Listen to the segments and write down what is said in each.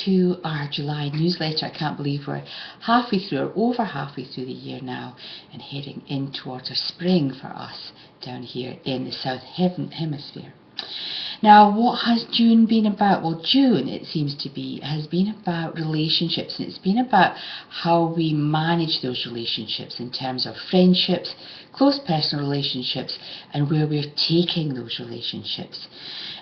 to our July newsletter. I can't believe we're halfway through, or over halfway through the year now, and heading in towards a spring for us down here in the South Hemisphere. Now, what has June been about? Well, June, it seems to be, has been about relationships, and it's been about how we manage those relationships in terms of friendships, close personal relationships, and where we're taking those relationships.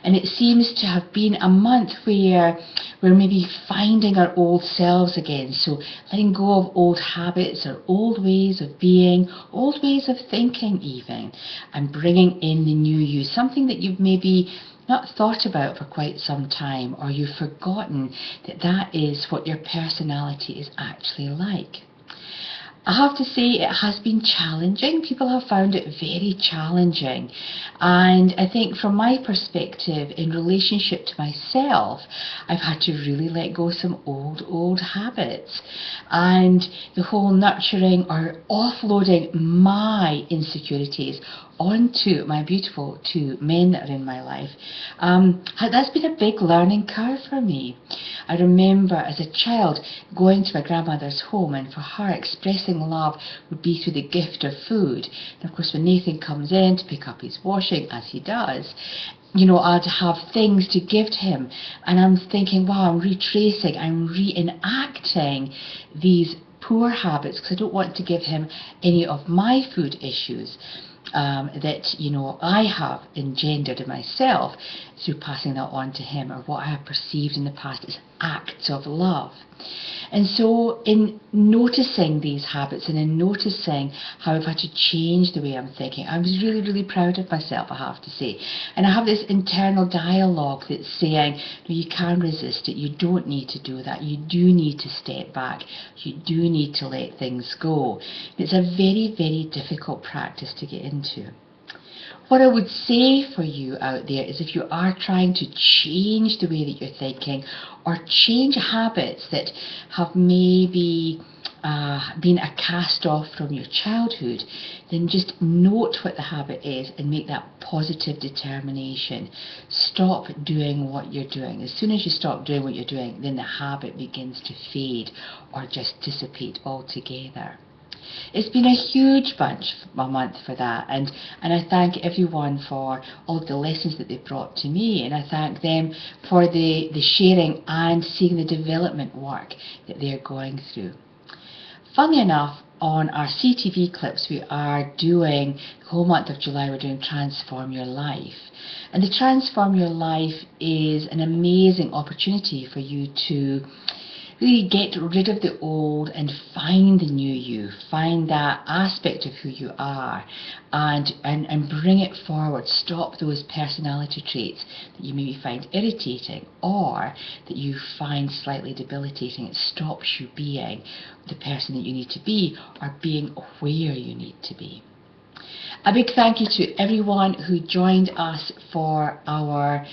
And it seems to have been a month where we're maybe finding our old selves again, so letting go of old habits or old ways of being, old ways of thinking even, and bringing in the new you, something that you've maybe not thought about for quite some time, or you've forgotten that that is what your personality is actually like. I have to say it has been challenging. People have found it very challenging, and I think from my perspective in relationship to myself, I've had to really let go of some old habits, and the whole nurturing or offloading my insecurities onto my beautiful two men that are in my life. That's been a big learning curve for me. I remember as a child going to my grandmother's home, and for her expressing love would be through the gift of food. And of course when Nathan comes in to pick up his washing, as he does, you know, I'd have things to give to him, and I'm thinking, wow, I'm retracing, I'm reenacting these poor habits because I don't want to give him any of my food issues that, you know, I have engendered in myself through passing that on to him, or what I have perceived in the past as acts of love. And so in noticing these habits and in noticing how I've had to change the way I'm thinking, I was really, really proud of myself, I have to say. And I have this internal dialogue that's saying, no, you can resist it, you don't need to do that, you do need to step back, you do need to let things go. It's a very, very difficult practice to get into. What I would say for you out there is, if you are trying to change the way that you're thinking, or change habits that have maybe been a cast off from your childhood, then just note what the habit is and make that positive determination. Stop doing what you're doing. As soon as you stop doing what you're doing, then the habit begins to fade or just dissipate altogether. It's been a huge month for that, and I thank everyone for all the lessons that they've brought to me, and I thank them for the sharing and seeing the development work that they're going through. Funnily enough, on our CTV clips, we are doing, the whole month of July, we're doing Transform Your Life. And the Transform Your Life is an amazing opportunity for you to really get rid of the old and find the new you, find that aspect of who you are, and bring it forward. Stop those personality traits that you maybe find irritating or that you find slightly debilitating. It stops you being the person that you need to be, or being where you need to be. A big thank you to everyone who joined us for our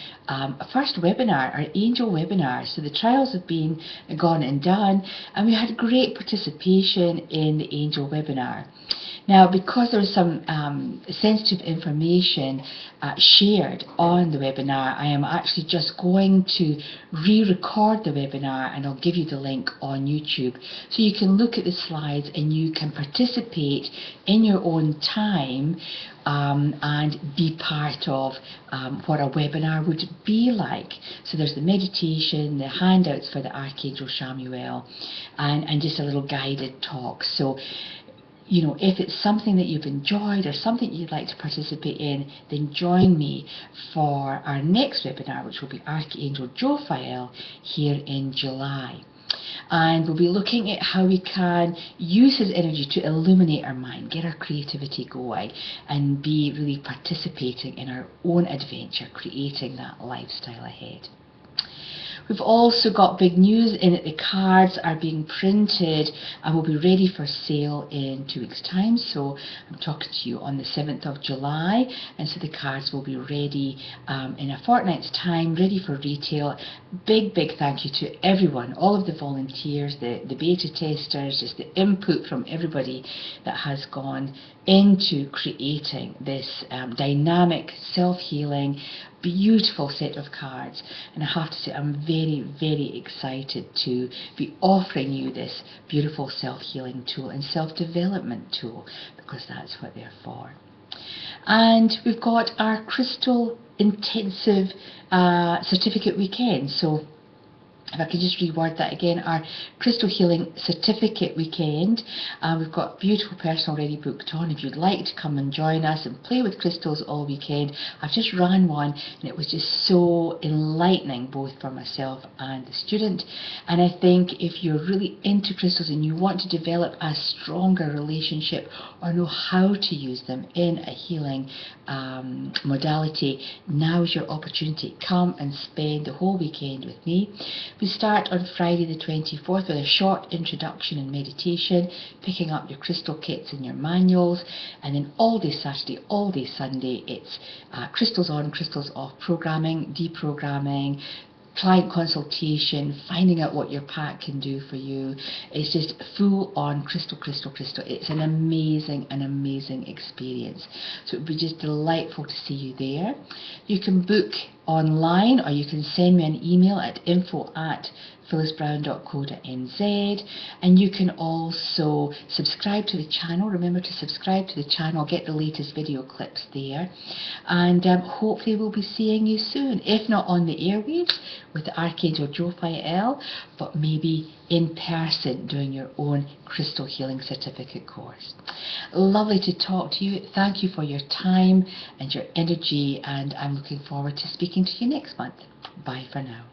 first webinar, our Angel webinar. So the trials have been gone and done, and we had great participation in the Angel webinar. Now, because there was some sensitive information shared on the webinar, I am actually just going to re-record the webinar, and I'll give you the link on YouTube so you can look at the slides and you can participate in your own time and be part of what a webinar would be like. So there's the meditation, the handouts for the Archangel Chamuel, and just a little guided talk. So, you know, if it's something that you've enjoyed or something you'd like to participate in, then join me for our next webinar, which will be Archangel Jophiel here in July. And we'll be looking at how we can use his energy to illuminate our mind, get our creativity going, and be really participating in our own adventure, creating that lifestyle ahead. We've also got big news in that the cards are being printed and will be ready for sale in 2 weeks' time. So I'm talking to you on the 7th of July, and so the cards will be ready in a fortnight's time, ready for retail. Big thank you to everyone, all of the volunteers, the beta testers, just the input from everybody that has gone into creating this dynamic, self-healing, beautiful set of cards, and I have to say I'm very, very excited to be offering you this beautiful self-healing tool and self-development tool, because that's what they're for. And we've got our crystal intensive certificate weekend. So if I could just reword that again, our Crystal Healing Certificate Weekend. We've got a beautiful person already booked on. If you'd like to come and join us and play with crystals all weekend, I've just ran one and it was just so enlightening, both for myself and the student. And I think if you're really into crystals and you want to develop a stronger relationship or know how to use them in a healing modality, now is your opportunity. Come and spend the whole weekend with me. We start on Friday the 24th with a short introduction and meditation, picking up your crystal kits and your manuals, and then all day Saturday, all day Sunday, it's crystals on, crystals off programming, deprogramming, client consultation, finding out what your pack can do for you. It's just full on crystal, crystal, crystal. It's an amazing experience. So it would be just delightful to see you there. You can book online, or you can send me an email at info@phyllisbrown.co.nz, and you can also subscribe to the channel. Remember to subscribe to the channel, get the latest video clips there, and hopefully we'll be seeing you soon, if not on the airwaves with the Archangel Jophiel, but maybe in person doing your own Crystal Healing Certificate course. Lovely to talk to you. Thank you for your time and your energy, and I'm looking forward to speaking to you next month. Bye for now.